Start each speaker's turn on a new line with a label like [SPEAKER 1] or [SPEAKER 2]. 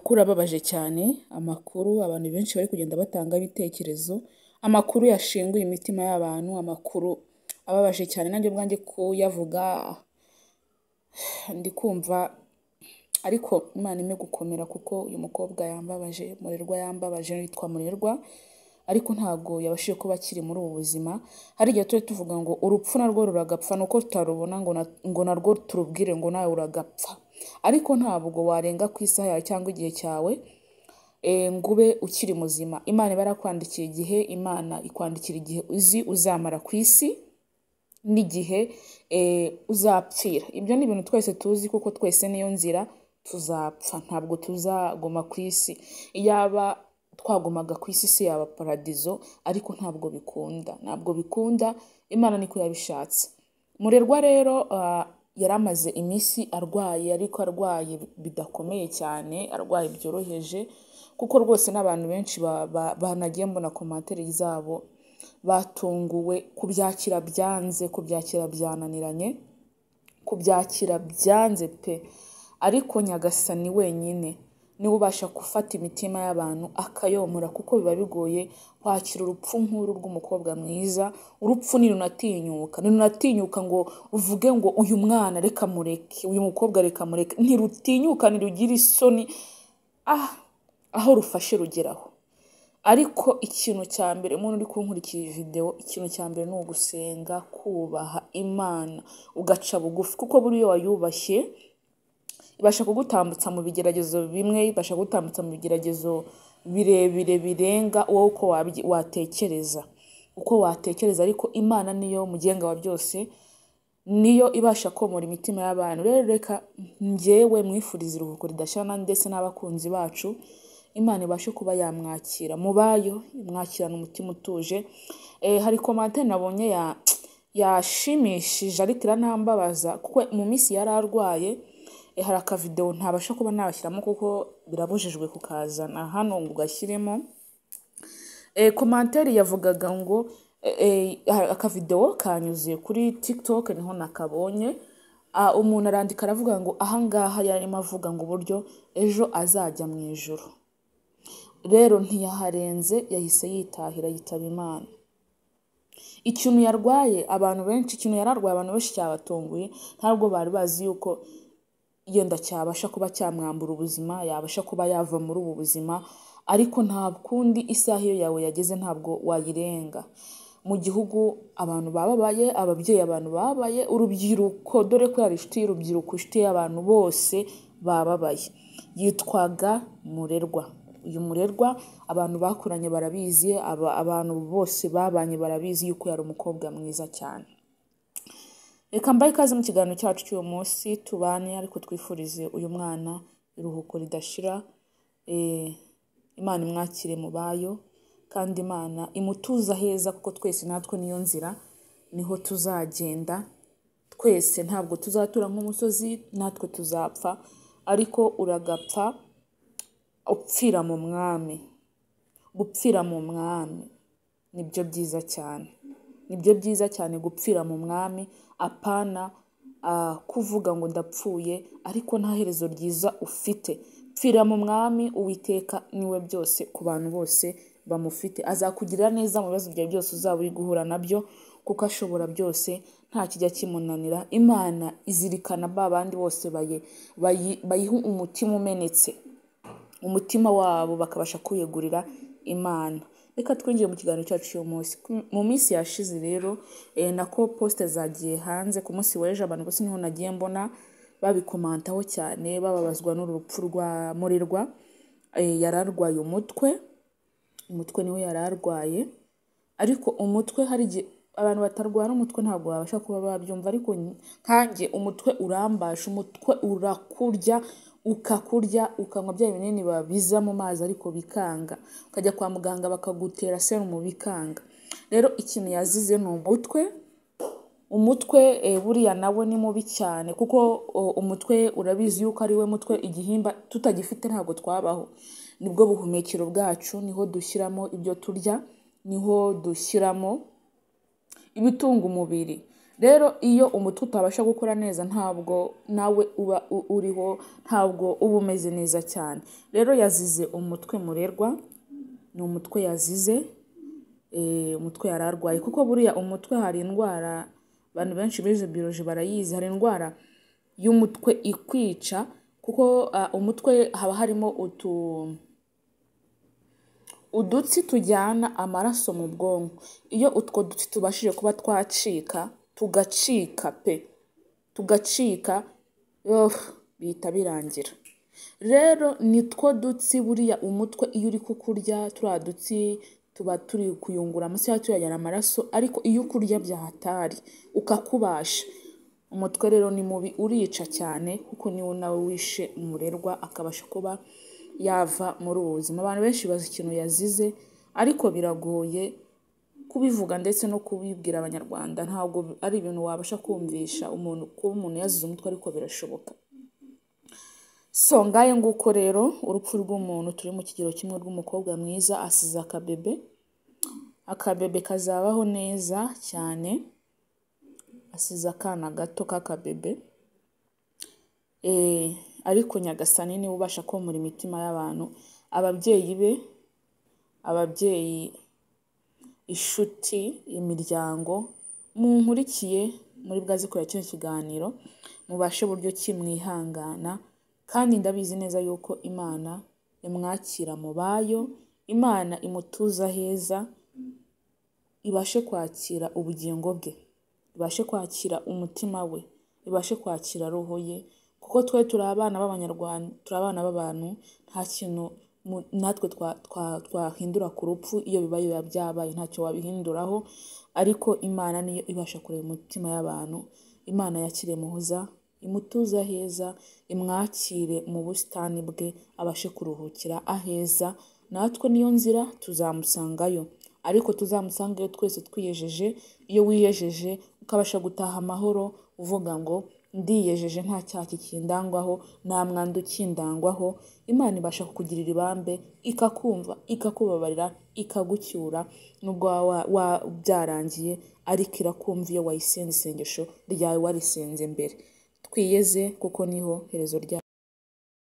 [SPEAKER 1] Amakuru ababaje cyane, amakuru abantu benshi bari kugenda batanga ibitekerezo, amakuru yashenguye imitima y'abantu, amakuru ababaje cyane nanjye ubwanjye kuyavuga ndi kumva ariko Imana ime gukomera kuko uyu mukobwa yambabaje, Murerwa yambabaje witwa Murerwa, ariko ntabwo yabashije kuba akiri muri ubu buzima. Hari igihe turi tuvuga ngo urupfu narwo ruragapfa, nuko tutarubona ngo narwo turubwire ngo nawe uragapfa, ariko ntabwo warenga ku isaha yawe cyangwa igihe cyawe ngo ube ukiri muzima. Imana iba yarakwandikiye igihe, Imana ikwandikira igihe uzi uzamara ku isi n'igihe uzapfira. Ibyo ni ibintu twese tuzi kuko twese niyo nzira tuzapfa, ntabwo tuzaguma ku isi. Iyaba twagumaga ku isi si yaba paradizo, ariko ntabwo bikunda, Imana niko yabishatse. Murerwa rero yari amaze iminsi arwaye, ariko arwaye bidakomeye cyane, arwaye byoroheje, kuko rwose n'abantu benshi banagiye mbona komantere zabo batunguwe, kubyakira byanze, kubyakira byananiranye, kubyakira byanze pe. Ariko Nyagasani wenyine niwe ubasha gufata imitima y'abantu akayomora, kuko biba bigoye kwakira urupfu nk'uru rw'umukobwa mwiza. Urupfu ntirunatinyuka ngo uvuge ngo uyu mwana reka mureke, uyu mukobwa reka mureke, ntirutinyuka, ntirugira isoni, aho rufashe rugeraho. Ariko ikintu cya mbere, umuntu uri kunkurikira iyi video, ikintu cya mbere ni ugusenga, kubaha Imana, ugaca bugufi, kuko buriya wayubashye ibasha kugutambutsa mu bigeragezo bimwe, ibasha kugutambutsa mu bigeragezo birebire birenga wowe uko watekereza. Ariko Imana niyo mugenga wa byose, niyo ibasha komora imitima y'abantu. Rero reka njyewe mwifuriza iruhuko ridashira, ndetse n'abakunzi bacu Imana ibashe kuba yamwakira mubayo, imwakirana umutima utuje. Hari komantere nabonye yashimishije ariko iranambabaza, kuko mu minsi yari arwaye. Hari akavideo ntabasha kuba nabashyiramo kuko birabujijwe kukazana hano ngo ugashyiremo. Komantere yavugaga ngo akavideo kanyuze kuri TikTok niho nakabonye. Umuntu arandika aravuga ngo ahangaha yarimo avuga ngo uburyo ejo azajya mu ijuru. Rero ntiyaharenze, yahise yitahira, yitaba Imana. Ikintu yararwaye abantu benshi cyabatunguye, ntabwo bari bazi yuko yenda cyabasha kuba cyamwambura ubuzima, yabasha kuba yava muri ubu buzima. Ariko nta kundi, isaha iyo yawe yageze ntabwo wayirenga. Mu gihugu abantu bababaye, ababyeyi abantu bababaye, urubyiruko, dore ko yari inshuti y'urubyiruko, inshuti y'abantu bose bababaye. Yitwaga Murerwa. Uyu Murerwa abantu bakuranye barabizi, abantu bose babanye barabizi yuko yari umukobwa mwiza cyane. Reka mbaye ikaze mu kiganiro cyacu cy'uyu munsi, tubane ariko twifurize uyu mwana iruhuko ridashira. Imana imwakire mu bayo, kandi Imana imutuza heza, kuko twese natwe niyo nzira, niho tuzagenda. Twese ntabwo tuzatura nk'umusozi, natwe tuzapfa, ariko uragapfa upfira mu mwami. Gupfira mu mwami nibyo byiza cyane, nibyo byiza cyane, gupfira mu mwami. Apana kuvuga ngo ndapfuye ariko nta herezo ryiza ufite. Pfira mu mwami, Uwiteka niwe byose ku bantu bose bamufite. Azakugirira neza mu bibazo byawe byose uzaba uri guhura nabyo, kuko ashobora byose, nta kijya kimunanira. Imana izirikana ba bandi bose bayiha umutima umenetse, umutima wabo bakabasha kwiyegurira Imana. Reka twinjiye mu kiganiro cyacu cy'uyu munsi. Mu minsi yashize rero nako poste zagiye hanze ku munsi w'ejo, abantu bose niho nagiye mbona babikomantaho cyane, bababazwa n'urupfu rwa Murerwa. Yararwaye umutwe niwe yararwaye. Ariko umutwe, hari igihe abantu batarwara umutwe ntabwo babasha kuba babyumva, ariko nkanjye umutwe urambasha, umutwe urakurya, ukakurya, ukanywa bya binini babiza mu mazi ariko bikanga, ukajya kwa muganga bakagutera serumu bikanga. Rero ikintu yazize ni umutwe. Buriya nawe ni mubi cyane, kuko umutwe urabizi yuko ari we mutwe, igihimba tutagifite ntabwo twabaho. Nibwo buhumekero bwacu, niho dushyiramo ibyo turya, niho dushyiramo ibitunga umubiri. rero iyo umutwe utabasha gukora neza ntabwo nawe uba uriho, ntabwo uba umeze neza cyane. Rero yazize umutwe murerwa, ni umutwe yazize, umutwe yari arwaye, kuko buriya umutwe hari indwara abantu benshi bize biology barayizi, hari indwara y'umutwe ikwica, kuko umutwe haba harimo udutsi tujyana amaraso mu bwonko. Iyo utwo dutsi tubashije kuba twacika, tugacika bihita birangira. Rero nitwo dutsi buriya umutwe iyo uri kukurya, turiya dutsi tuba turi kuyungura cyangwa tuyajyana amaraso, ariko iyo ukurya byahatari ukakubasha, umutwe rero ni mubi, urica cyane, kuko niwo nawe wishe umurerwa akabasha kuba yava muri ubu buzima. Abantu benshi bazi ikintu yazize, ariko biragoye kubivuga ndetse no kubibwira Abanyarwanda, ntabwo ari ibintu wabasha kumvisha umuntu, kuba umuntu yazize umutwe ariko birashoboka. So ngaye nguko rero urupfu rw'umuntu turi mu kigero kimwe rw'umukobwa mwiza asize akabebe kazabaho neza cyane, asize akana gato k'akabebe, ariko Nyagasani niwe ubasha komora imitima y'abantu. Ababyeyi be, ababyeyi, inshuti, imiryango, munkurikiye muri bwaze kureba kino kiganiro, mubashe buryo ki mwihangana, kandi ndabizi neza yuko Imana imwakira mu bayo, Imana imutuza heza, ibashe kwakira ubugingo bwe, ibashe kwakira umutima we, ibashe kwakira roho ye, kuko twe turi abana b'Abanyarwanda, turi abana b'abantu, nta kintu natwe twahindura ku rupfu. Iyo bibaye byabaye ntacyo wabihinduraho, ariko Imana niyo ibasha kureba umutima y'abantu. Imana yakire Muhoza, imutuza heza, imwakire mu busitani bwe, abashe kuruhukira aheza. Natwe niyo nzira tuzamusangayo, ariko tuzamusangayo twese twiyejeje. Iyo wiyejeje ukabasha gutaha amahoro, uvuga ngo ndiyejeje nta cyaha kikindangwaho, nta mwanda ukindangwaho, Imana ibasha kukugirira ibambe, ikakumva, ikakubabarira, ikagucyura, nubwo byarangiye, ariko irakumva iyo wayisenze isengesho ryawe warisenze mbere. Twiyeze kuko niho herezo ryayo.